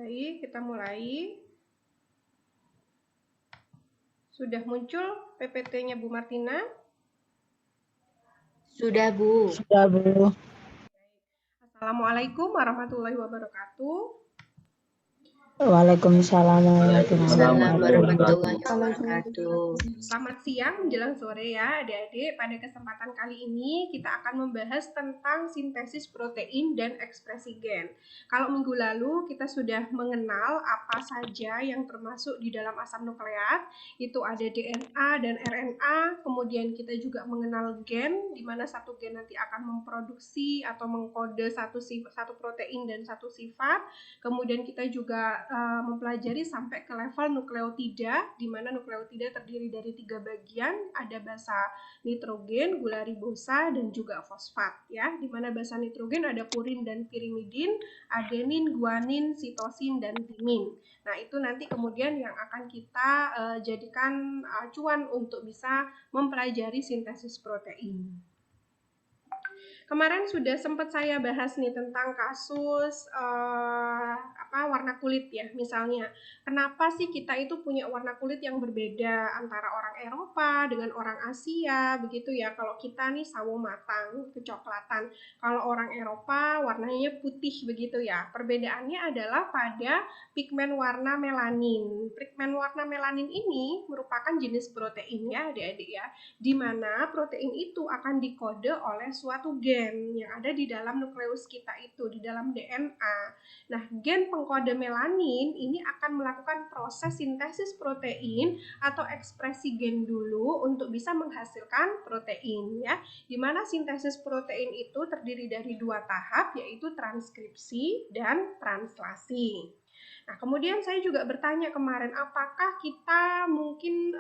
Baik, kita mulai. Sudah muncul PPT-nya Bu Martina? Sudah, Bu. Sudah, Bu. Assalamualaikum warahmatullahi wabarakatuh. Waalaikumsalam warahmatullahi wabarakatuh. Selamat siang menjelang sore ya adik-adik. Pada kesempatan kali ini kita akan membahas tentang sintesis protein dan ekspresi gen. Kalau minggu lalu kita sudah mengenal apa saja yang termasuk di dalam asam nukleat, itu ada DNA dan RNA. Kemudian kita juga mengenal gen, di mana satu gen nanti akan memproduksi atau mengkode satu protein dan satu sifat. Kemudian kita juga mempelajari sampai ke level nukleotida, di mana nukleotida terdiri dari 3 bagian, ada basa nitrogen, gula ribosa, dan juga fosfat ya. Di mana basa nitrogen ada purin dan pirimidin, adenin, guanin, sitosin, dan timin. Nah, itu nanti kemudian yang akan kita jadikan acuan untuk bisa mempelajari sintesis protein. Kemarin sudah sempat saya bahas nih tentang kasus warna kulit ya. Misalnya, kenapa sih kita itu punya warna kulit yang berbeda antara orang Eropa dengan orang Asia, begitu ya. Kalau kita nih sawo matang, kecoklatan. Kalau orang Eropa warnanya putih begitu ya. Perbedaannya adalah pada pigmen warna melanin. Pigmen warna melanin ini merupakan jenis protein ya adik-adik ya, di mana protein itu akan dikode oleh suatu gen yang ada di dalam nukleus kita itu, di dalam DNA. Nah, gen pengkode melanin ini akan melakukan proses sintesis protein atau ekspresi gen dulu untuk bisa menghasilkan protein ya. Di mana sintesis protein itu terdiri dari 2 tahap, yaitu transkripsi dan translasi. Nah, kemudian saya juga bertanya kemarin, apakah kita mungkin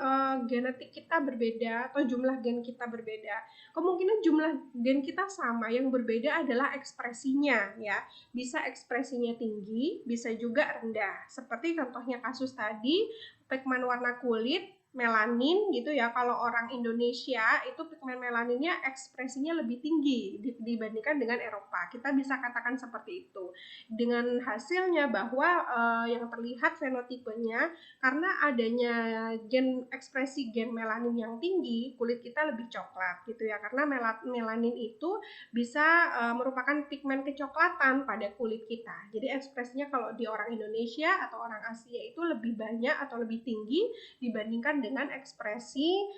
genetik kita berbeda atau jumlah gen kita berbeda? Kemungkinan jumlah gen kita sama, yang berbeda adalah ekspresinya ya. Bisa ekspresinya tinggi, bisa juga rendah. Seperti contohnya kasus tadi, pigmen warna kulit melanin gitu ya. Kalau orang Indonesia itu pigmen melaninnya ekspresinya lebih tinggi dibandingkan dengan Eropa. Kita bisa katakan seperti itu. Dengan hasilnya bahwa yang terlihat fenotipenya karena adanya gen ekspresi gen melanin yang tinggi, kulit kita lebih coklat gitu ya. Karena melanin itu bisa merupakan pigmen kecoklatan pada kulit kita. Jadi ekspresinya kalau di orang Indonesia atau orang Asia itu lebih banyak atau lebih tinggi dibandingkan dengan ekspresi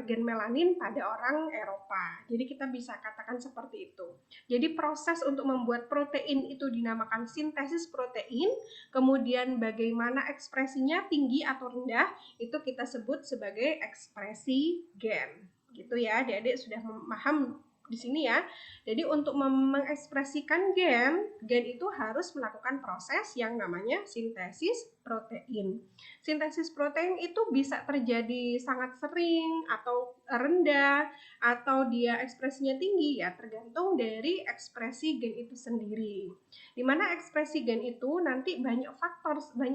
gen melanin pada orang Eropa. Jadi kita bisa katakan seperti itu. Jadi proses untuk membuat protein itu dinamakan sintesis protein, kemudian bagaimana ekspresinya tinggi atau rendah itu kita sebut sebagai ekspresi gen. Gitu ya, adik-adik sudah memaham di sini ya. Jadi untuk mengekspresikan gen itu harus melakukan proses yang namanya sintesis protein. Sintesis protein itu bisa terjadi sangat sering atau rendah, atau dia ekspresinya tinggi ya, tergantung dari ekspresi gen itu sendiri. Di mana ekspresi gen itu nanti banyak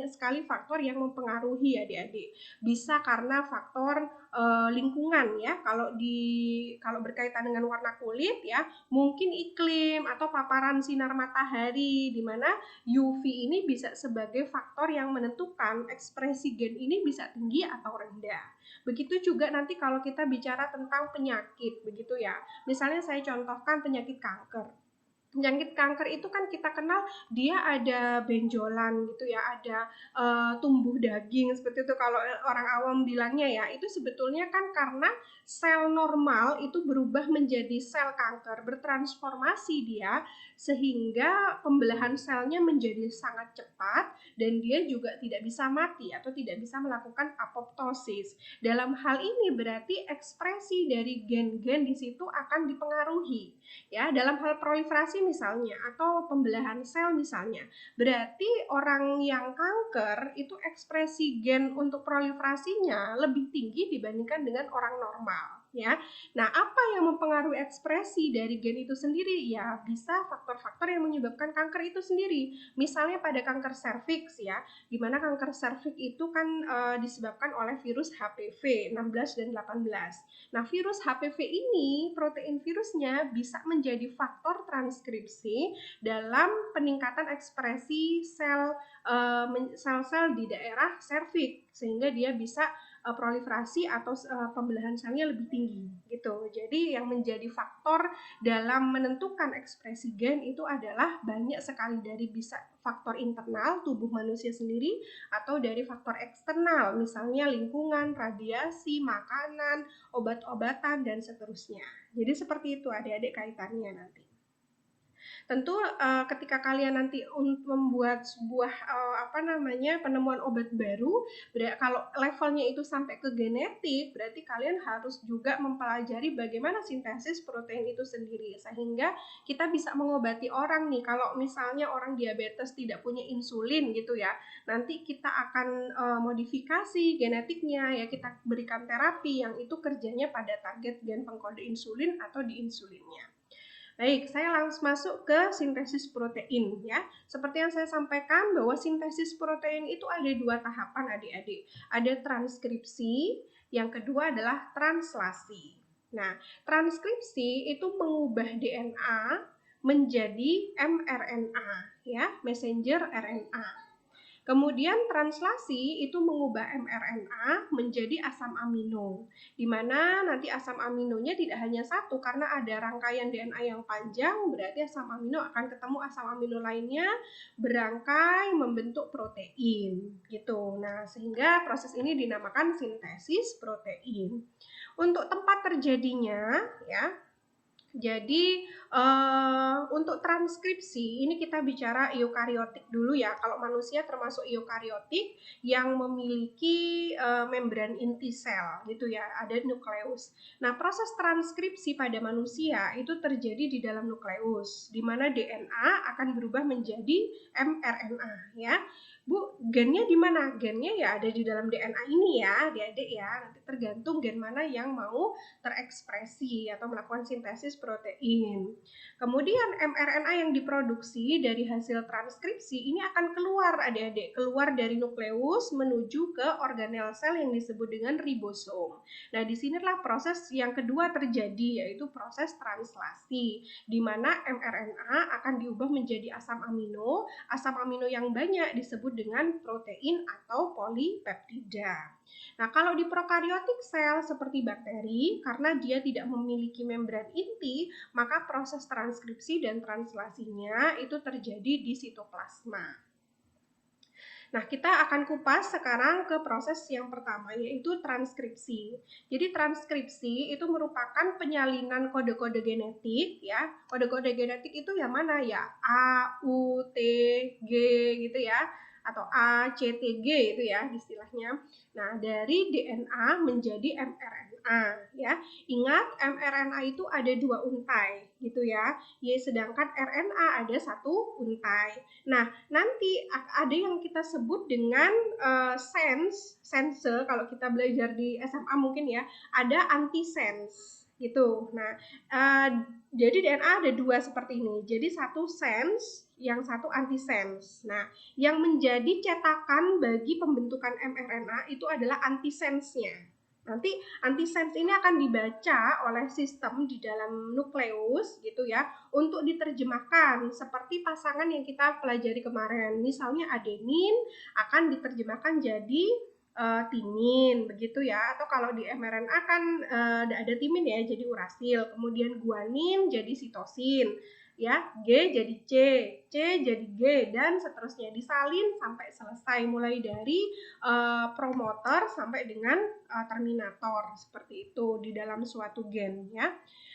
sekali faktor yang mempengaruhi adik-adik. Bisa karena faktor lingkungan ya. Kalau berkaitan dengan warna kulit ya, mungkin iklim atau paparan sinar matahari, di mana UV ini bisa sebagai faktor yang menentukan ekspresi gen ini bisa tinggi atau rendah. Begitu juga nanti kalau kita bicara tentang penyakit begitu ya. Misalnya saya contohkan penyakit kanker. Penyakit kanker itu kan kita kenal dia ada benjolan gitu ya, ada tumbuh daging seperti itu kalau orang awam bilangnya ya. Itu sebetulnya kan karena sel normal itu berubah menjadi sel kanker, bertransformasi dia sehingga pembelahan selnya menjadi sangat cepat dan dia juga tidak bisa mati atau tidak bisa melakukan apoptosis. Dalam hal ini berarti ekspresi dari gen-gen di situ akan dipengaruhi. Ya, dalam hal proliferasi misalnya atau pembelahan sel misalnya, berarti orang yang kanker itu ekspresi gen untuk proliferasinya lebih tinggi dibandingkan dengan orang normal. ya. Nah, apa yang mempengaruhi ekspresi dari gen itu sendiri? Ya, bisa faktor-faktor yang menyebabkan kanker itu sendiri. Misalnya pada kanker serviks ya, di mana kanker serviks itu kan disebabkan oleh virus HPV 16 dan 18. Nah, virus HPV ini, protein virusnya bisa menjadi faktor transkripsi dalam peningkatan ekspresi sel-sel di daerah serviks, sehingga dia bisa proliferasi atau pembelahan selnya lebih tinggi gitu. Jadi yang menjadi faktor dalam menentukan ekspresi gen itu adalah banyak sekali, dari bisa faktor internal tubuh manusia sendiri atau dari faktor eksternal, misalnya lingkungan, radiasi, makanan, obat-obatan, dan seterusnya. Jadi seperti itu adik-adik kaitannya nanti. Tentu ketika kalian nanti membuat sebuah penemuan obat baru, kalau levelnya itu sampai ke genetik, berarti kalian harus juga mempelajari bagaimana sintesis protein itu sendiri, sehingga kita bisa mengobati orang nih. Kalau misalnya orang diabetes tidak punya insulin gitu ya, nanti kita akan modifikasi genetiknya ya, kita berikan terapi yang itu kerjanya pada target gen pengkode insulin atau di insulinnya. Baik, saya langsung masuk ke sintesis protein ya. Seperti yang saya sampaikan bahwa sintesis protein itu ada dua tahapan adik-adik. Ada transkripsi, yang kedua adalah translasi. Nah, transkripsi itu mengubah DNA menjadi mRNA ya, messenger RNA. Kemudian translasi itu mengubah mRNA menjadi asam amino, di mana nanti asam aminonya tidak hanya satu, karena ada rangkaian DNA yang panjang, berarti asam amino akan ketemu asam amino lainnya, berangkai membentuk protein, gitu. Nah, sehingga proses ini dinamakan sintesis protein. Untuk tempat terjadinya, ya, jadi untuk transkripsi ini kita bicara eukariotik dulu ya. Kalau manusia termasuk eukariotik yang memiliki membran inti sel gitu ya, ada nukleus. Nah, proses transkripsi pada manusia itu terjadi di dalam nukleus, di mana DNA akan berubah menjadi mRNA ya. Bu, gennya di mana? Gennya ya ada di dalam DNA ini ya, adik-adik ya. Nanti tergantung gen mana yang mau terekspresi atau melakukan sintesis protein. Kemudian mRNA yang diproduksi dari hasil transkripsi ini akan keluar adik-adik, keluar dari nukleus menuju ke organel sel yang disebut dengan ribosom. Nah, disinilah proses yang kedua terjadi, yaitu proses translasi, di mana mRNA akan diubah menjadi asam amino yang banyak disebut dengan protein atau polipeptida. Nah, kalau di prokariotik sel seperti bakteri, karena dia tidak memiliki membran inti, maka proses transkripsi dan translasinya itu terjadi di sitoplasma. Nah, kita akan kupas sekarang ke proses yang pertama, yaitu transkripsi. Jadi transkripsi itu merupakan penyalinan kode-kode genetik ya. Kode-kode genetik itu yang mana ya? A, U, T, G gitu ya, atau A, C, T, G itu ya istilahnya. Nah, dari DNA menjadi mRNA ya. Ingat, mRNA itu ada dua untai gitu ya. Sedangkan RNA ada satu untai. Nah, nanti ada yang kita sebut dengan sense kalau kita belajar di SMA mungkin ya, ada antisense gitu. Nah, jadi DNA ada dua seperti ini. Jadi satu sense, yang satu antisense. Nah, yang menjadi cetakan bagi pembentukan mRNA itu adalah antisense-nya. Nanti antisense ini akan dibaca oleh sistem di dalam nukleus gitu ya, untuk diterjemahkan seperti pasangan yang kita pelajari kemarin. Misalnya adenin akan diterjemahkan jadi timin begitu ya, atau kalau di mRNA kan ada timin ya, jadi urasil. Kemudian guanin jadi sitosin ya, G jadi C jadi G, dan seterusnya, disalin sampai selesai, mulai dari promoter sampai dengan terminator, seperti itu di dalam suatu gen ya.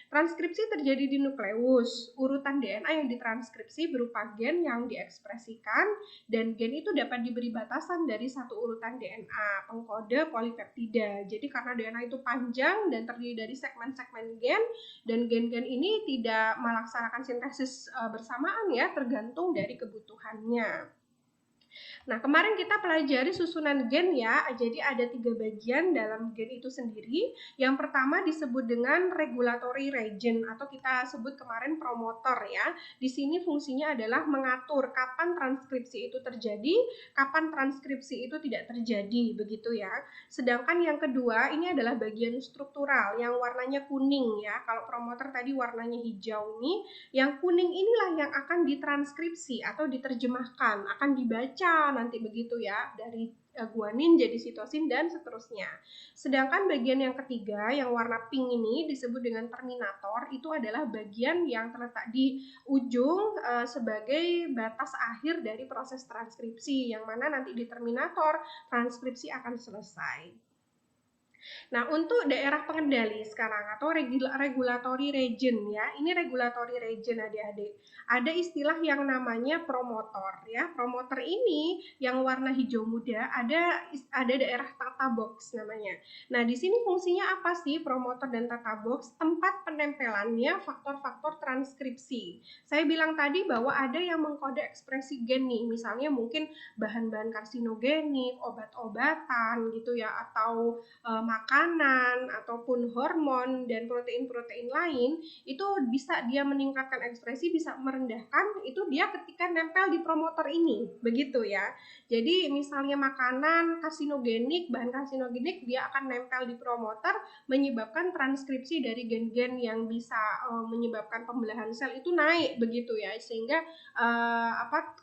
Transkripsi terjadi di nukleus. Urutan DNA yang ditranskripsi berupa gen yang diekspresikan, dan gen itu dapat diberi batasan dari satu urutan DNA pengkode polipeptida. Jadi karena DNA itu panjang dan terdiri dari segmen-segmen gen, dan gen-gen ini tidak melaksanakan sintesis bersamaan ya, tergantung dari kebutuhannya. Nah, kemarin kita pelajari susunan gen ya, jadi ada 3 bagian dalam gen itu sendiri. Yang pertama disebut dengan regulatory region atau kita sebut kemarin promotor ya. Di sini fungsinya adalah mengatur kapan transkripsi itu terjadi, kapan transkripsi itu tidak terjadi, begitu ya. Sedangkan yang kedua ini adalah bagian struktural yang warnanya kuning ya. Kalau promotor tadi warnanya hijau nih, yang kuning inilah yang akan ditranskripsi atau diterjemahkan, akan dibaca nanti begitu ya, dari guanin jadi sitosin dan seterusnya. Sedangkan bagian yang ketiga yang warna pink ini disebut dengan terminator, itu adalah bagian yang terletak di ujung sebagai batas akhir dari proses transkripsi, yang mana nanti di terminator transkripsi akan selesai. Nah, untuk daerah pengendali sekarang atau regulatory region ya. Ini regulatory region adik-adik. Ada istilah yang namanya promotor ya. Promotor ini yang warna hijau muda ada daerah tata box namanya. Nah, di sini fungsinya apa sih promotor dan tata box? Tempat penempelannya faktor-faktor transkripsi. Saya bilang tadi bahwa ada yang mengkode ekspresi gen nih. Misalnya mungkin bahan-bahan karsinogenik, obat-obatan gitu ya, atau makanan ataupun hormon dan protein-protein lain itu bisa dia meningkatkan ekspresi, bisa merendahkan, itu dia ketika nempel di promotor ini, begitu ya. Jadi misalnya makanan karsinogenik, bahan karsinogenik dia akan nempel di promotor menyebabkan transkripsi dari gen-gen yang bisa menyebabkan pembelahan sel itu naik begitu ya, sehingga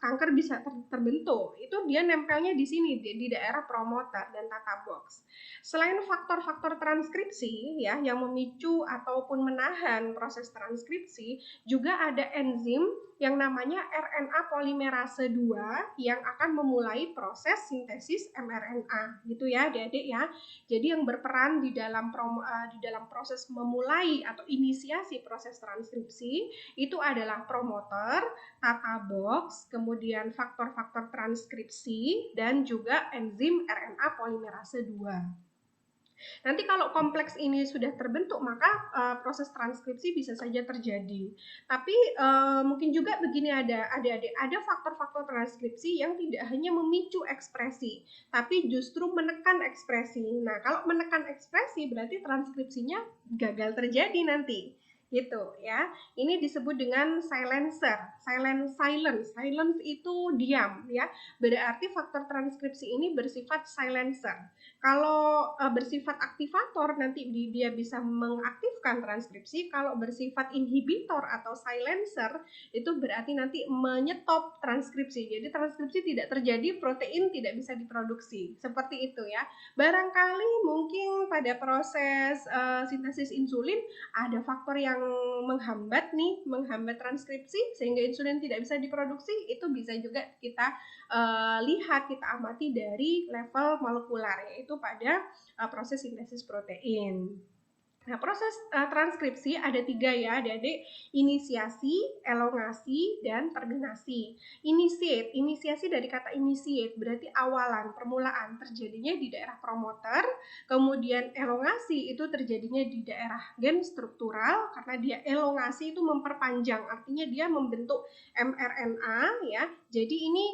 kanker bisa terbentuk. Itu dia nempelnya di sini di daerah promotor dan tata box. Selain faktor-faktor transkripsi ya yang memicu ataupun menahan proses transkripsi, juga ada enzim yang namanya RNA polimerase 2 yang akan memulai proses sintesis mRNA gitu ya Adik-adik ya. Jadi yang berperan di dalam proses memulai atau inisiasi proses transkripsi itu adalah promoter, tata box, kemudian faktor-faktor transkripsi dan juga enzim RNA polimerase 2. Nanti kalau kompleks ini sudah terbentuk, maka proses transkripsi bisa saja terjadi. Tapi mungkin juga begini ada faktor-faktor transkripsi yang tidak hanya memicu ekspresi, tapi justru menekan ekspresi. Nah, kalau menekan ekspresi berarti transkripsinya gagal terjadi nanti. Gitu ya. Ini disebut dengan silencer. Silence itu diam ya. Berarti faktor transkripsi ini bersifat silencer. Kalau bersifat aktivator nanti dia bisa mengaktifkan transkripsi. Kalau bersifat inhibitor atau silencer itu berarti nanti menyetop transkripsi. Jadi transkripsi tidak terjadi, protein tidak bisa diproduksi. Seperti itu ya. Barangkali mungkin pada proses sintesis insulin ada faktor yang menghambat transkripsi sehingga insulin tidak bisa diproduksi. Itu bisa juga kita lihat, kita amati dari level molekular, yaitu pada proses sintesis protein. Nah, proses transkripsi ada 3 ya adik-adik, inisiasi, elongasi, dan terminasi. Inisiasi dari kata initiate, berarti awalan, permulaan, terjadinya di daerah promoter, kemudian elongasi itu terjadinya di daerah gen struktural, karena dia elongasi itu memperpanjang, artinya dia membentuk mRNA ya. Jadi ini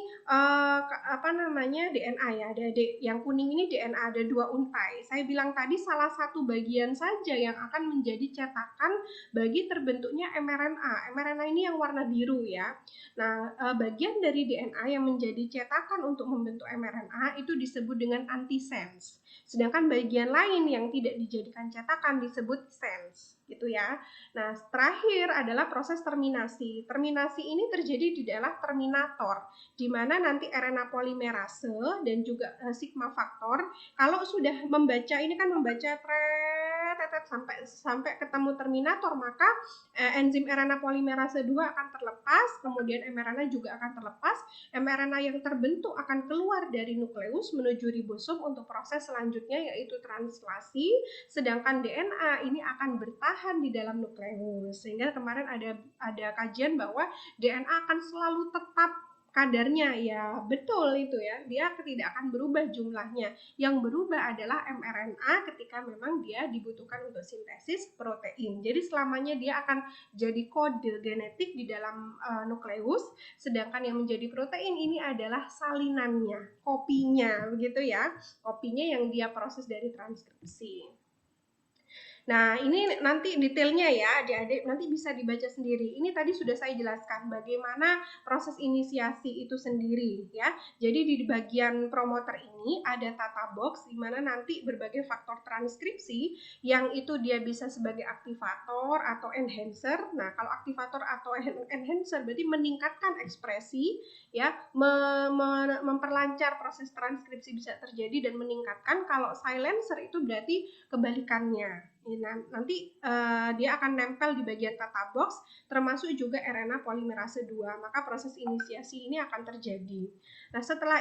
DNA ya adik-adik, yang kuning ini DNA, ada 2 untai. Saya bilang tadi salah satu bagian saja yang akan menjadi cetakan bagi terbentuknya mRNA. mRNA ini yang warna biru ya. Nah, bagian dari DNA yang menjadi cetakan untuk membentuk mRNA itu disebut dengan antisense. Sedangkan bagian lain yang tidak dijadikan cetakan disebut sense, gitu ya. Nah, terakhir adalah proses terminasi. Terminasi ini terjadi di daerah terminator, di mana nanti RNA polimerase dan juga sigma faktor kalau sudah membaca ini kan membaca sampai ketemu terminator, maka enzim RNA polimerase 2 akan terlepas, kemudian mRNA juga akan terlepas. mRNA yang terbentuk akan keluar dari nukleus menuju ribosom untuk proses selanjutnya yaitu translasi, sedangkan DNA ini akan bertahan di dalam nukleus. Sehingga kemarin ada kajian bahwa DNA akan selalu tetap kadarnya, ya betul itu ya, dia tidak akan berubah jumlahnya. Yang berubah adalah mRNA ketika memang dia dibutuhkan untuk sintesis protein. Jadi selamanya dia akan jadi kode genetik di dalam nukleus, sedangkan yang menjadi protein ini adalah salinannya, kopinya, begitu ya, kopinya yang dia proses dari transkripsi. Nah, ini nanti detailnya ya, adik-adik nanti bisa dibaca sendiri. Ini tadi sudah saya jelaskan bagaimana proses inisiasi itu sendiri ya. Jadi di bagian promoter ini ada tata box di mana nanti berbagai faktor transkripsi yang itu dia bisa sebagai aktivator atau enhancer. Nah, kalau aktivator atau enhancer berarti meningkatkan ekspresi ya, memperlancar proses transkripsi bisa terjadi dan meningkatkan. Kalau silencer itu berarti kebalikannya. Nanti dia akan nempel di bagian tata box, termasuk juga RNA polimerase 2, maka proses inisiasi ini akan terjadi. Nah, setelah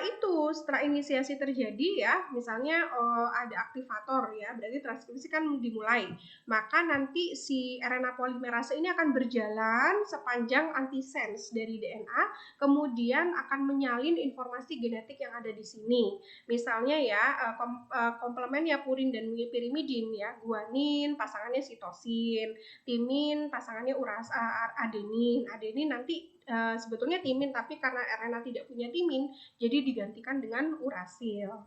inisiasi terjadi ya, misalnya ada aktivator ya, berarti transkripsi kan dimulai. Maka nanti si RNA polimerase ini akan berjalan sepanjang antisense dari DNA, kemudian akan menyalin informasi genetik yang ada di sini. Misalnya ya, komplement ya purin dan pirimidin ya, guanin pasangannya sitosin, timin pasangannya adenin. Adenin nanti sebetulnya timin, tapi karena RNA tidak punya timin, jadi digantikan dengan urasil.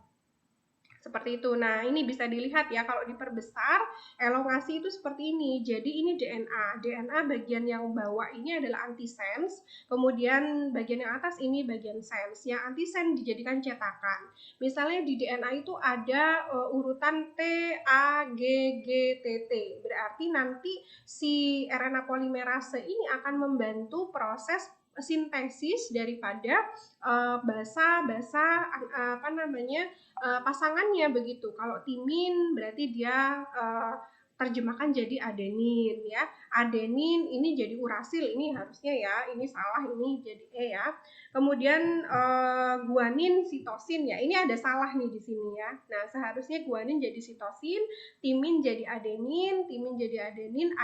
Seperti itu. Nah, ini bisa dilihat ya, kalau diperbesar, elongasi itu seperti ini. Jadi ini DNA. DNA bagian yang bawah ini adalah antisense, kemudian bagian yang atas ini bagian sense. Yang antisense dijadikan cetakan. Misalnya di DNA itu ada urutan T, A, G, G, T, T. Berarti nanti si RNA polimerase ini akan membantu proses sintesis daripada pasangannya begitu. Kalau timin berarti dia terjemahkan jadi adenin ya. Adenin ini jadi urasil, ini harusnya ya, ini salah, ini jadi E ya. Kemudian guanin sitosin ya, ini ada salah nih di sini ya. Nah, seharusnya guanin jadi sitosin, timin jadi adenin,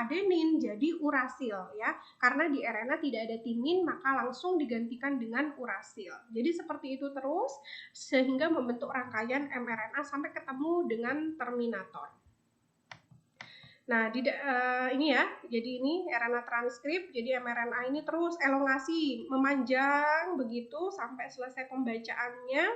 adenin jadi urasil ya. Karena di RNA tidak ada timin, maka langsung digantikan dengan urasil. Jadi seperti itu terus sehingga membentuk rangkaian mRNA sampai ketemu dengan terminator. Nah, ini ya, jadi ini RNA transkrip, jadi mRNA ini terus elongasi, memanjang begitu sampai selesai pembacaannya.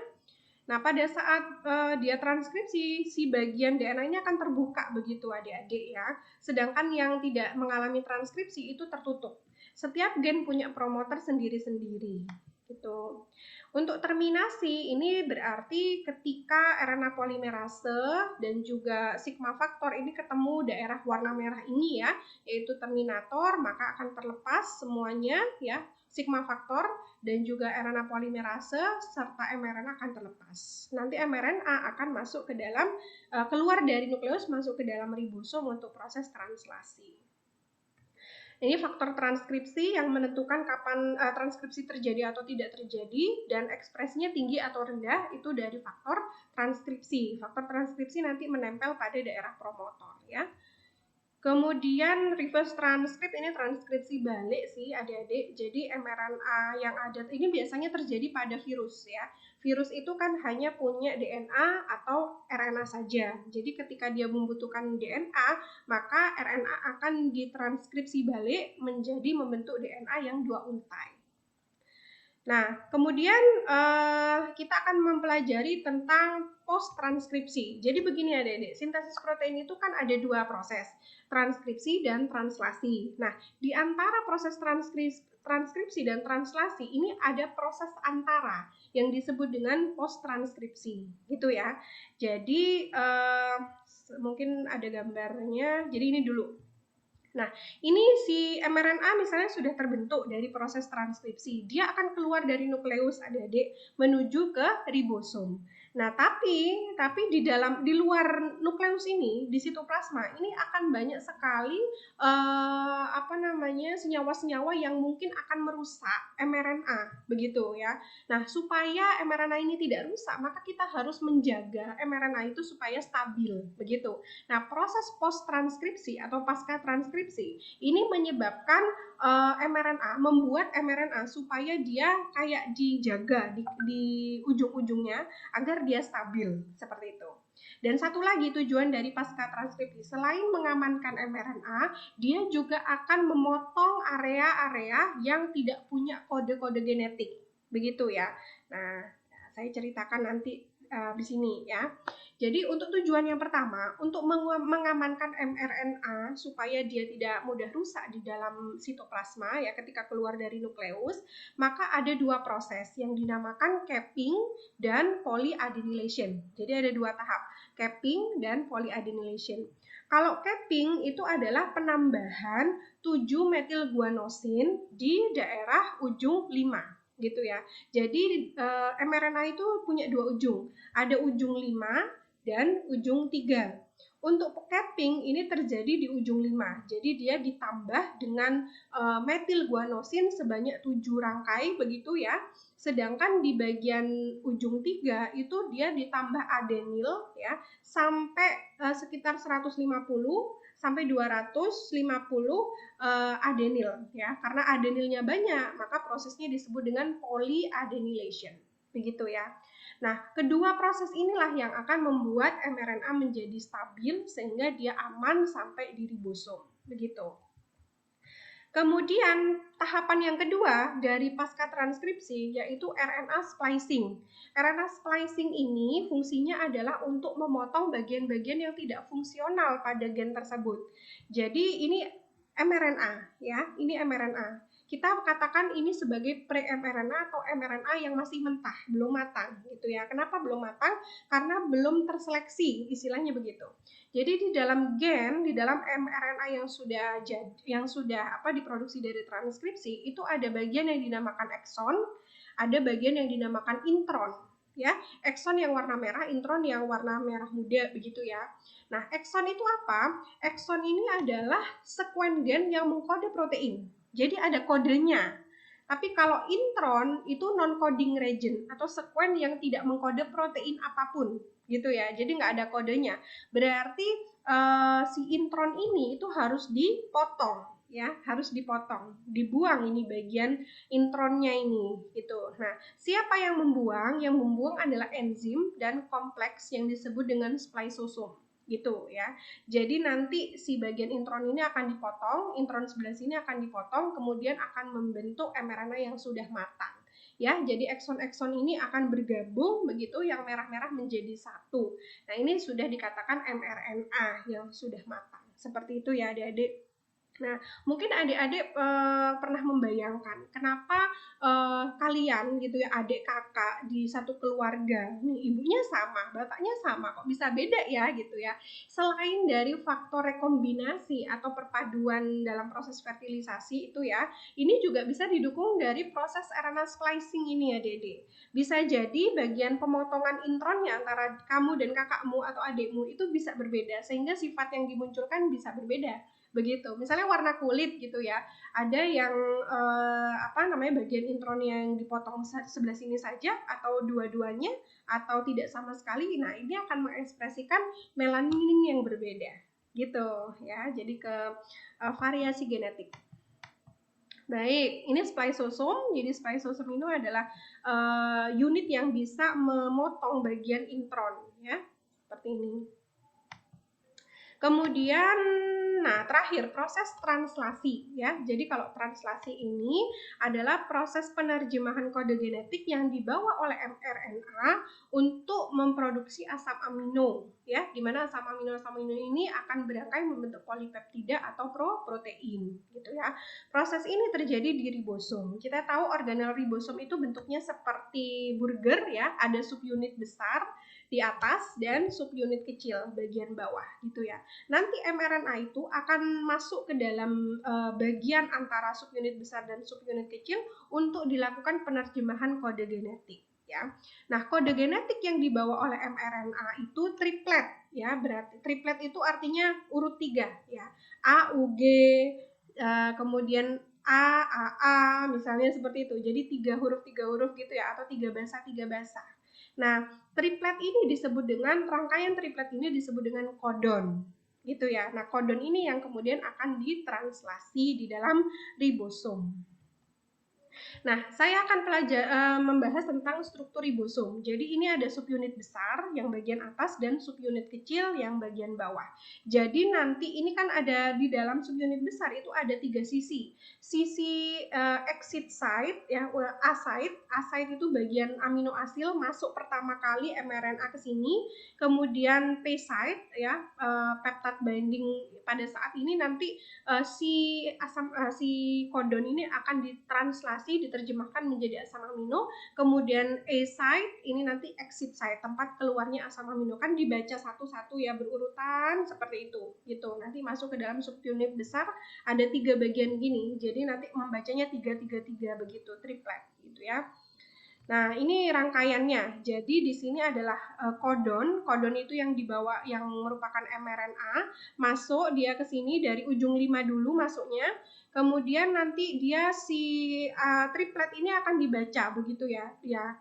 Nah, pada saat dia transkripsi, si bagian DNA ini akan terbuka begitu adik-adik ya. Sedangkan yang tidak mengalami transkripsi itu tertutup. Setiap gen punya promoter sendiri-sendiri gitu. Untuk terminasi ini berarti ketika RNA polimerase dan juga sigma faktor ini ketemu daerah warna merah ini ya, yaitu terminator, maka akan terlepas semuanya ya, sigma faktor dan juga RNA polimerase serta mRNA akan terlepas. Nanti mRNA akan masuk ke dalam, keluar dari nukleus masuk ke dalam ribosom untuk proses translasi. Ini faktor transkripsi yang menentukan kapan transkripsi terjadi atau tidak terjadi, dan ekspresinya tinggi atau rendah itu dari faktor transkripsi. Faktor transkripsi nanti menempel pada daerah promotor ya. Kemudian reverse transcript ini transkripsi balik sih adik-adik. Jadi mRNA yang ada ini biasanya terjadi pada virus ya. Virus itu kan hanya punya DNA atau RNA saja. Jadi ketika dia membutuhkan DNA, maka RNA akan ditranskripsi balik menjadi membentuk DNA yang 2 untai. Nah, kemudian kita akan mempelajari tentang post transkripsi. Jadi begini adik-adik, sintesis protein itu kan ada 2 proses, transkripsi dan translasi. Nah, di antara proses transkripsi dan translasi ini ada proses antara yang disebut dengan post transkripsi, gitu ya. Jadi mungkin ada gambarnya. Jadi ini dulu. Nah, ini si mRNA misalnya sudah terbentuk dari proses transkripsi. Dia akan keluar dari nukleus adik-adik menuju ke ribosom. Nah, tapi di luar nukleus ini, di sitoplasma ini akan banyak sekali senyawa-senyawa yang mungkin akan merusak mRNA, begitu ya. Nah, supaya mRNA ini tidak rusak, maka kita harus menjaga mRNA itu supaya stabil, begitu. Nah, proses post transkripsi atau pasca transkripsi ini menyebabkan membuat mRNA supaya dia kayak dijaga di ujung-ujungnya agar dia stabil seperti itu. Dan satu lagi tujuan dari pasca transkripsi, selain mengamankan mRNA, dia juga akan memotong area-area yang tidak punya kode-kode genetik, begitu ya. Nah, saya ceritakan nanti di sini ya. Jadi untuk tujuan yang pertama, untuk mengamankan mRNA supaya dia tidak mudah rusak di dalam sitoplasma ya ketika keluar dari nukleus, maka ada dua proses yang dinamakan capping dan polyadenylation. Jadi ada dua tahap, capping dan polyadenylation. Kalau capping itu adalah penambahan 7-metilguanosin di daerah ujung 5 gitu ya. Jadi mRNA itu punya dua ujung. Ada ujung 5 dan ujung 3. Untuk capping ini terjadi di ujung 5. Jadi dia ditambah dengan metilguanosin sebanyak 7 rangkai begitu ya. Sedangkan di bagian ujung 3 itu dia ditambah adenil ya sampai sekitar 150 sampai 250 adenil ya. Karena adenilnya banyak, maka prosesnya disebut dengan polyadenylation. Begitu ya. Nah, kedua proses inilah yang akan membuat mRNA menjadi stabil sehingga dia aman sampai di ribosom. Begitu. Kemudian tahapan yang kedua dari pasca transkripsi yaitu RNA splicing. RNA splicing ini fungsinya adalah untuk memotong bagian-bagian yang tidak fungsional pada gen tersebut. Jadi ini mRNA ya, ini mRNA. Kita katakan ini sebagai pre-mRNA atau mRNA yang masih mentah, belum matang gitu ya. Kenapa belum matang? Karena belum terseleksi, istilahnya begitu. Jadi di dalam gen, di dalam mRNA yang sudah diproduksi dari transkripsi itu ada bagian yang dinamakan ekson, ada bagian yang dinamakan intron. Ya, ekson yang warna merah, intron yang warna merah muda begitu ya. Nah, ekson itu apa? Ekson ini adalah sekuen gen yang mengkode protein. Jadi ada kodenya. Tapi kalau intron itu non-coding region atau sekuen yang tidak mengkode protein apapun gitu ya. Jadi nggak ada kodenya. Berarti si intron ini itu harus dipotong ya, harus dipotong, dibuang ini bagian intronnya ini gitu. Nah, siapa yang membuang? Yang membuang adalah enzim dan kompleks yang disebut dengan spliceosome gitu ya. Jadi nanti si bagian intron ini akan dipotong, intron sebelah sini akan dipotong, kemudian akan membentuk mRNA yang sudah matang. Ya, jadi ekson-ekson ini akan bergabung begitu yang merah-merah menjadi satu. Nah, ini sudah dikatakan mRNA yang sudah matang. Seperti itu ya adik-adik. Nah, mungkin adik-adik pernah membayangkan kenapa kalian gitu ya, adik kakak di satu keluarga, nih ibunya sama, bapaknya sama, kok bisa beda ya gitu ya. Selain dari faktor rekombinasi atau perpaduan dalam proses fertilisasi itu ya, ini juga bisa didukung dari proses RNA splicing ini ya Dede. Bisa jadi bagian pemotongan intronnya antara kamu dan kakakmu atau adikmu itu bisa berbeda, sehingga sifat yang dimunculkan bisa berbeda. Begitu, misalnya warna kulit gitu ya, ada yang bagian intron yang dipotong sebelah sini saja atau dua-duanya atau tidak sama sekali. Nah, ini akan mengekspresikan melanin yang berbeda gitu ya, jadi ke variasi genetik. Baik, ini spliceosome. Jadi spliceosome itu adalah unit yang bisa memotong bagian intron ya, seperti ini. Kemudian, nah terakhir proses translasi ya. Jadi kalau translasi ini adalah proses penerjemahan kode genetik yang dibawa oleh mRNA untuk memproduksi asam amino ya. Di mana asam amino ini akan berangkai membentuk polipeptida atau protein gitu ya. Proses ini terjadi di ribosom. Kita tahu organel ribosom itu bentuknya seperti burger ya, ada subunit besar di atas dan subunit kecil bagian bawah gitu ya. Nanti mRNA itu akan masuk ke dalam bagian antara subunit besar dan subunit kecil untuk dilakukan penerjemahan kode genetik. ya. Nah, kode genetik yang dibawa oleh mRNA itu triplet ya, berarti triplet itu artinya urut 3 ya. A, U, G, kemudian A, misalnya seperti itu. Jadi 3 huruf gitu ya, atau 3 bahasa. Nah, triplet ini disebut dengan, rangkaian triplet ini disebut dengan kodon gitu ya. Nah, kodon ini yang kemudian akan ditranslasi di dalam ribosom. Nah, saya akan membahas tentang struktur ribosom. Jadi ini ada subunit besar yang bagian atas dan subunit kecil yang bagian bawah. Jadi nanti ini kan ada di dalam subunit besar itu ada 3 sisi. Sisi exit site ya, A site itu bagian amino asil masuk pertama kali mRNA ke sini, kemudian P site ya, peptide binding pada saat ini nanti si kodon ini akan ditranslasi, diterjemahkan menjadi asam amino, kemudian A site ini nanti exit site, tempat keluarnya asam amino, kan dibaca satu-satu ya, berurutan seperti itu gitu. Nanti masuk ke dalam subunit besar ada 3 bagian gini, jadi nanti membacanya 3 begitu, triplet gitu ya. Nah, ini rangkaiannya. Jadi di sini adalah kodon. Kodon itu yang dibawa, yang merupakan mRNA, masuk dia ke sini dari ujung 5 dulu masuknya. Kemudian nanti dia si triplet ini akan dibaca begitu ya.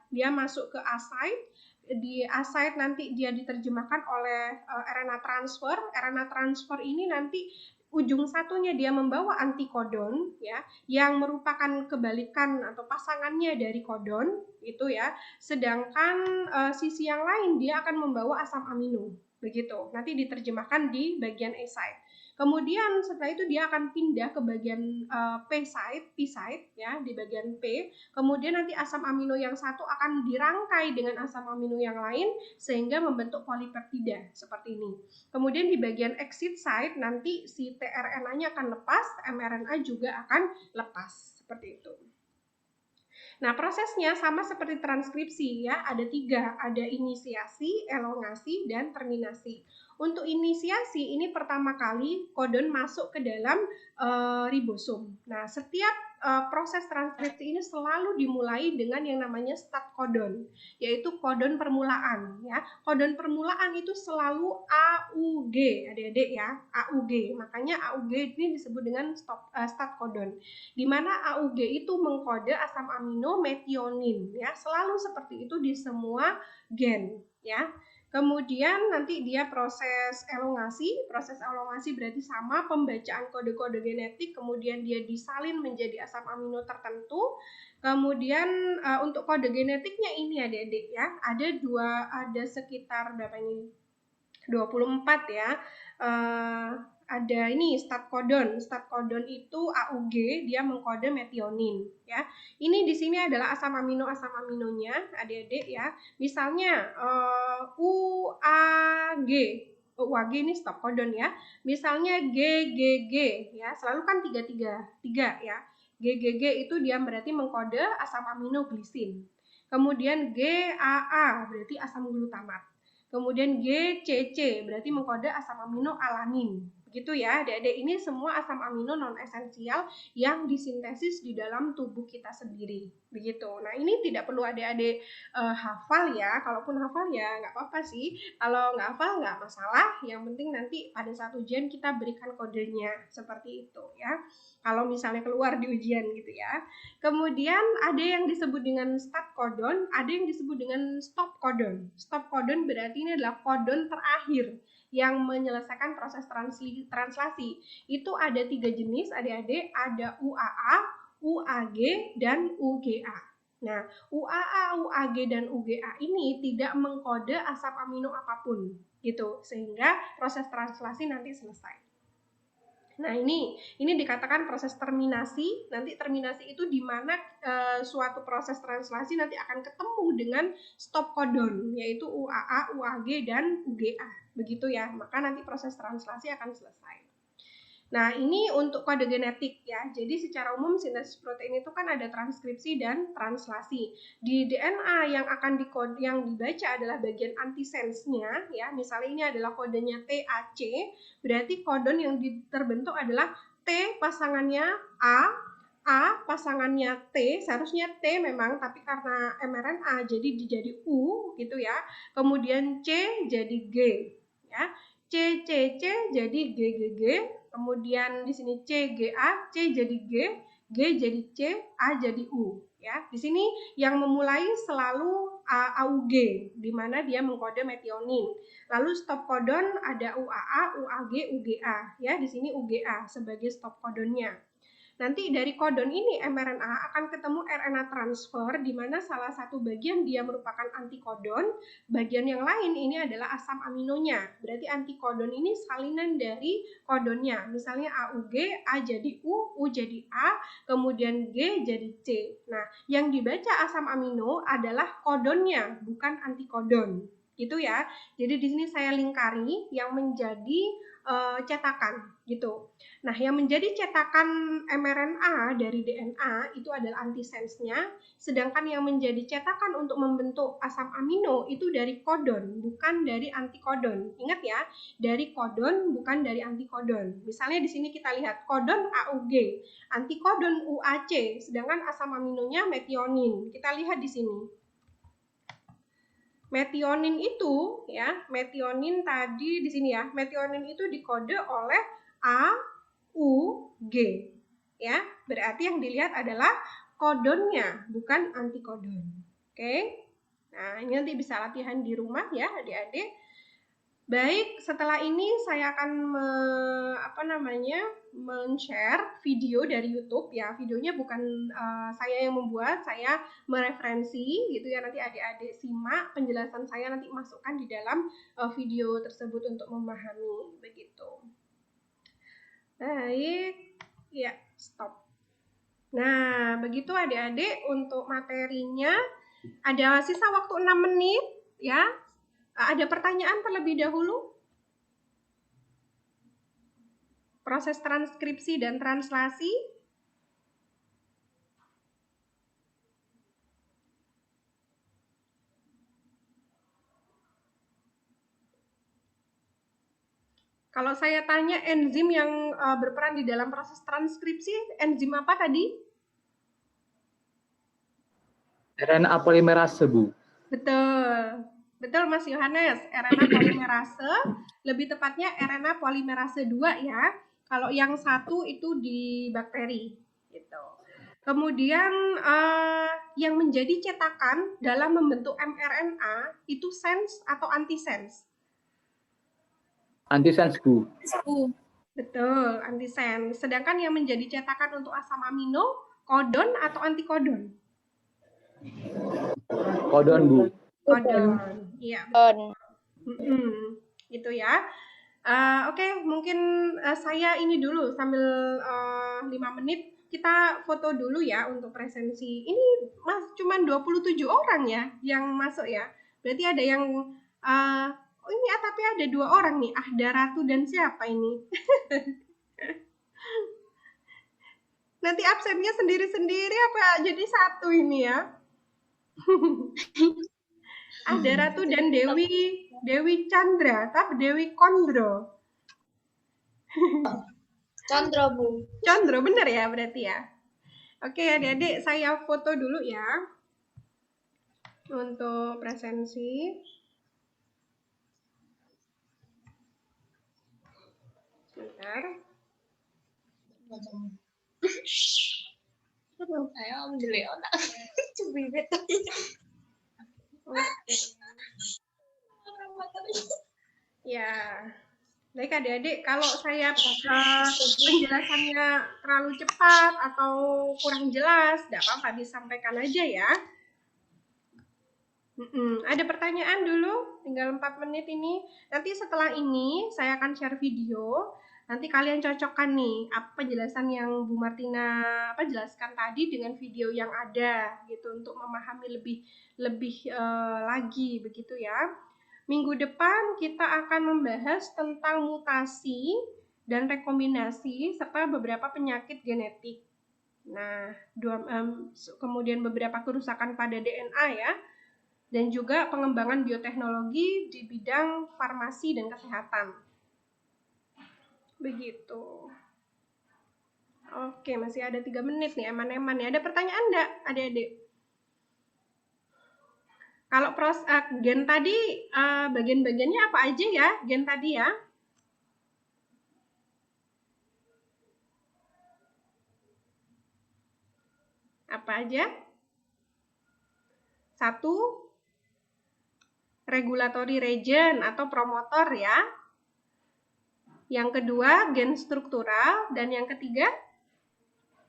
Dia masuk ke A site. Di A site nanti dia diterjemahkan oleh RNA transfer. RNA transfer ini nanti ujung satunya dia membawa antikodon ya, yang merupakan kebalikan atau pasangannya dari kodon itu ya. Sedangkan sisi yang lain dia akan membawa asam amino begitu. Nanti diterjemahkan di bagian A site. Kemudian setelah itu dia akan pindah ke bagian P site ya, di bagian P. Kemudian nanti asam amino yang satu akan dirangkai dengan asam amino yang lain sehingga membentuk polipeptida seperti ini. Kemudian di bagian exit site nanti si tRNA-nya akan lepas, mRNA juga akan lepas seperti itu. Nah, prosesnya sama seperti transkripsi ya, ada 3, ada inisiasi, elongasi, dan terminasi. Untuk inisiasi ini pertama kali kodon masuk ke dalam ribosom. Nah, setiap proses transkripsi ini selalu dimulai dengan yang namanya start kodon, yaitu kodon permulaan ya. Kodon permulaan itu selalu AUG, adik-adik ya, AUG. Makanya AUG ini disebut dengan start kodon, di mana AUG itu mengkode asam amino metionin ya, selalu seperti itu di semua gen ya. Kemudian nanti dia proses elongasi berarti sama, pembacaan kode-kode genetik, kemudian dia disalin menjadi asam amino tertentu. Kemudian untuk kode genetiknya ini adik-adik ya, ada sekitar berapa ini? 24 ya. Ada ini start codon itu AUG, dia mengkode metionin ya. Ini di sini adalah asam aminonya adik-adik ya. Misalnya UAG ini stop codon ya. Misalnya GGG ya, selalu kan 3 ya. GGG itu dia berarti mengkode asam amino glisin. Kemudian GAA berarti asam glutamat. Kemudian GCC berarti mengkode asam amino alanin. Begitu ya, adik-adik, ini semua asam amino non esensial yang disintesis di dalam tubuh kita sendiri. Begitu. Nah, ini tidak perlu adik-adik hafal ya. Kalaupun hafal ya nggak apa-apa sih. Kalau nggak hafal nggak masalah. Yang penting nanti pada saat ujian kita berikan kodenya seperti itu ya. Kalau misalnya keluar di ujian gitu ya. Kemudian ada yang disebut dengan start codon, ada yang disebut dengan stop codon. Stop codon berarti ini adalah kodon terakhir yang menyelesaikan proses translasi. Itu ada 3 jenis adik-adik, ada UAA, UAG, dan UGA. Nah, UAA, UAG, dan UGA ini tidak mengkode asam amino apapun gitu, sehingga proses translasi nanti selesai. Nah, ini dikatakan proses terminasi. Nanti terminasi itu di mana suatu proses translasi nanti akan ketemu dengan stop codon, yaitu UAA, UAG, dan UGA. Begitu ya, maka nanti proses translasi akan selesai. Nah, ini untuk kode genetik ya. Jadi secara umum sintesis protein itu kan ada transkripsi dan translasi. Di DNA yang akan yang dibaca adalah bagian antisensnya ya. Misalnya ini adalah kodenya TAC, berarti kodon yang terbentuk adalah T pasangannya A, A pasangannya T, seharusnya T memang, tapi karena mRNA jadi U gitu ya. Kemudian C jadi G ya. C jadi G. Kemudian di sini C GA, C jadi G jadi C, A jadi U ya. Di sini yang memulai selalu AUG di mana dia mengkode metionin. Lalu stop codon ada UAA, UAG, UGA ya. Di sini UGA sebagai stop codonnya. Nanti dari kodon ini mRNA akan ketemu RNA transfer di mana salah satu bagian dia merupakan antikodon, bagian yang lain ini adalah asam aminonya. Berarti antikodon ini salinan dari kodonnya. Misalnya AUG, A jadi U jadi A, kemudian G jadi C. Nah, yang dibaca asam amino adalah kodonnya, bukan antikodon. Gitu ya. Jadi di sini saya lingkari yang menjadi cetakan gitu. Nah, yang menjadi cetakan mRNA dari DNA itu adalah antisense-nya, sedangkan yang menjadi cetakan untuk membentuk asam amino itu dari kodon, bukan dari antikodon. Ingat ya, dari kodon bukan dari antikodon. Misalnya di sini kita lihat kodon AUG, antikodon UAC, sedangkan asam aminonya metionin. Kita lihat di sini. Metionin itu ya, metionin tadi di sini ya, metionin itu dikode oleh A, U, G. Ya, berarti yang dilihat adalah kodonnya, bukan antikodon. Oke. Nah, ini nanti bisa latihan di rumah ya, adik-adik. Baik, setelah ini saya akan men-share video dari YouTube ya. Videonya bukan saya yang membuat, saya mereferensi gitu ya. Nanti adik-adik simak penjelasan saya, nanti masukkan di dalam video tersebut untuk memahami begitu. Baik, ya stop. Nah, begitu adik-adik untuk materinya. Ada sisa waktu 6 menit ya. Ada pertanyaan terlebih dahulu? Proses transkripsi dan translasi? Kalau saya tanya enzim yang berperan di dalam proses transkripsi, enzim apa tadi? RNA polimerase, Bu. Betul. Betul Mas Yohanes, RNA polimerase, lebih tepatnya RNA polimerase 2 ya. Kalau yang satu itu di bakteri gitu. Kemudian yang menjadi cetakan dalam membentuk mRNA itu sense atau antisense? Antisense, Bu. Betul, antisense. Sedangkan yang menjadi cetakan untuk asam amino, kodon atau antikodon? Kodon, Bu. Kodon. Iya, gitu ya. Oke, mungkin saya ini dulu sambil 5 menit kita foto dulu ya untuk presensi. Ini cuma 27 orang ya yang masuk ya. Berarti ada yang oh ini tapi ada 2 orang nih, Ahda Ratu dan siapa ini? Nanti absennya sendiri-sendiri apa jadi satu ini ya? Ahda Ratu dan Dewi Chandra, tapi Dewi Kondro. Condro, Bu. Condro, bener ya berarti ya? Oke adik-adik, saya foto dulu ya. Untuk presensi. Sebentar. Saya Om Leona. Cubibet. Ya. Baik adik-adik, kalau saya penjelasannya terlalu cepat atau kurang jelas, tidak apa-apa disampaikan aja ya. Ada pertanyaan dulu, tinggal 4 menit ini. Nanti setelah ini saya akan share video. Nanti kalian cocokkan nih apa penjelasan yang Bu Martina jelaskan tadi dengan video yang ada gitu untuk memahami lebih lagi begitu ya. Minggu depan kita akan membahas tentang mutasi dan rekombinasi serta beberapa penyakit genetik. Nah, kemudian beberapa kerusakan pada DNA ya. Dan juga pengembangan bioteknologi di bidang farmasi dan kesehatan. Begitu. Oke, masih ada 3 menit nih, eman-eman ya. Ada pertanyaan enggak, adik-adik? Kalau gen tadi, bagian-bagiannya apa aja ya, gen tadi ya? Apa aja? 1, regulatory region atau promotor ya. Yang kedua, gen struktural. Dan yang ketiga?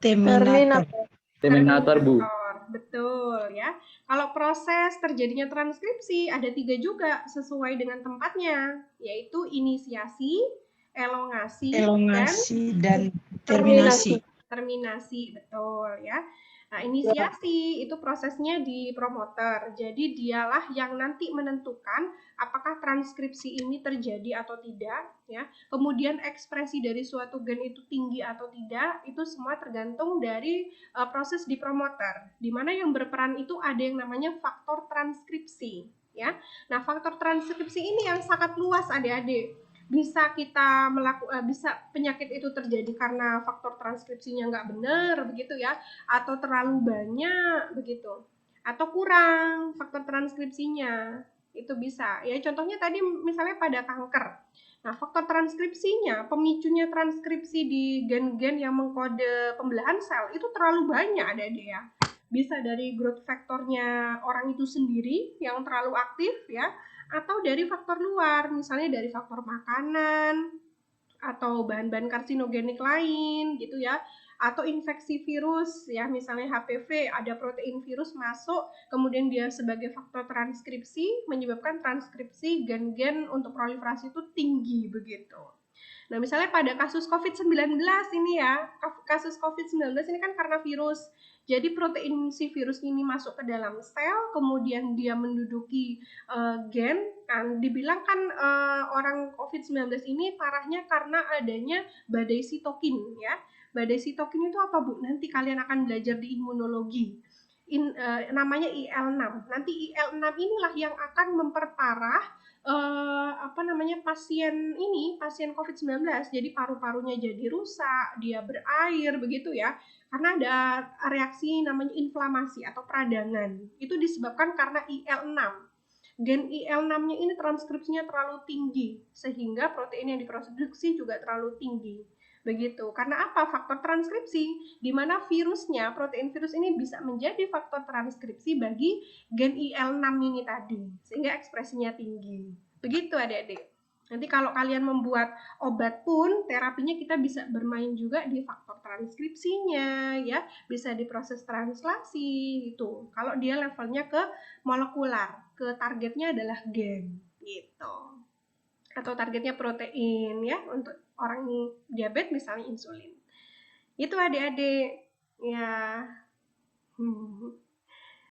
Terminator. Terminator, Bu. Betul ya. Kalau proses terjadinya transkripsi ada 3 juga sesuai dengan tempatnya, yaitu inisiasi, elongasi, dan terminasi. Terminasi, betul ya. Nah, inisiasi itu prosesnya di promoter. Jadi dialah yang nanti menentukan apakah transkripsi ini terjadi atau tidak ya. Kemudian ekspresi dari suatu gen itu tinggi atau tidak, itu semua tergantung dari proses di promoter. Di mana yang berperan itu ada yang namanya faktor transkripsi ya. Nah, faktor transkripsi ini yang sangat luas adik-adik. Bisa kita bisa penyakit itu terjadi karena faktor transkripsinya nggak benar begitu ya, atau terlalu banyak begitu, atau kurang faktor transkripsinya, itu bisa ya. Contohnya tadi misalnya pada kanker. Nah, faktor transkripsinya, pemicunya transkripsi di gen-gen yang mengkode pembelahan sel itu terlalu banyak adik-adik ya. Bisa dari growth faktornya orang itu sendiri yang terlalu aktif ya, atau dari faktor luar, misalnya dari faktor makanan atau bahan-bahan karsinogenik lain gitu ya, atau infeksi virus ya, misalnya HPV, ada protein virus masuk, kemudian dia sebagai faktor transkripsi menyebabkan transkripsi gen-gen untuk proliferasi itu tinggi begitu. Nah, misalnya pada kasus COVID-19 ini ya, kasus COVID-19 ini kan karena virus. Jadi protein si virus ini masuk ke dalam sel, kemudian dia menduduki gen. Kan dibilang kan orang COVID-19 ini parahnya karena adanya badai sitokin ya. Badai sitokin itu apa, Bu? Nanti kalian akan belajar di imunologi. Namanya IL-6. Nanti IL-6 inilah yang akan memperparah pasien COVID-19. Jadi paru-parunya jadi rusak, dia berair begitu ya. Karena ada reaksi namanya inflamasi atau peradangan. Itu disebabkan karena IL-6. Gen IL-6-nya ini transkripsinya terlalu tinggi sehingga protein yang diproduksi juga terlalu tinggi. Begitu. Karena apa? Faktor transkripsi, di mana virusnya, protein virus ini bisa menjadi faktor transkripsi bagi gen IL-6 ini tadi, sehingga ekspresinya tinggi. Begitu adik-adik. Nanti kalau kalian membuat obat pun, terapinya kita bisa bermain juga di faktor transkripsinya, ya, bisa di proses translasi itu. Kalau dia levelnya ke molekular, ke targetnya adalah gen, gitu. Atau targetnya protein, ya, untuk orang diabetes misalnya insulin. Itu adik-adik, ya.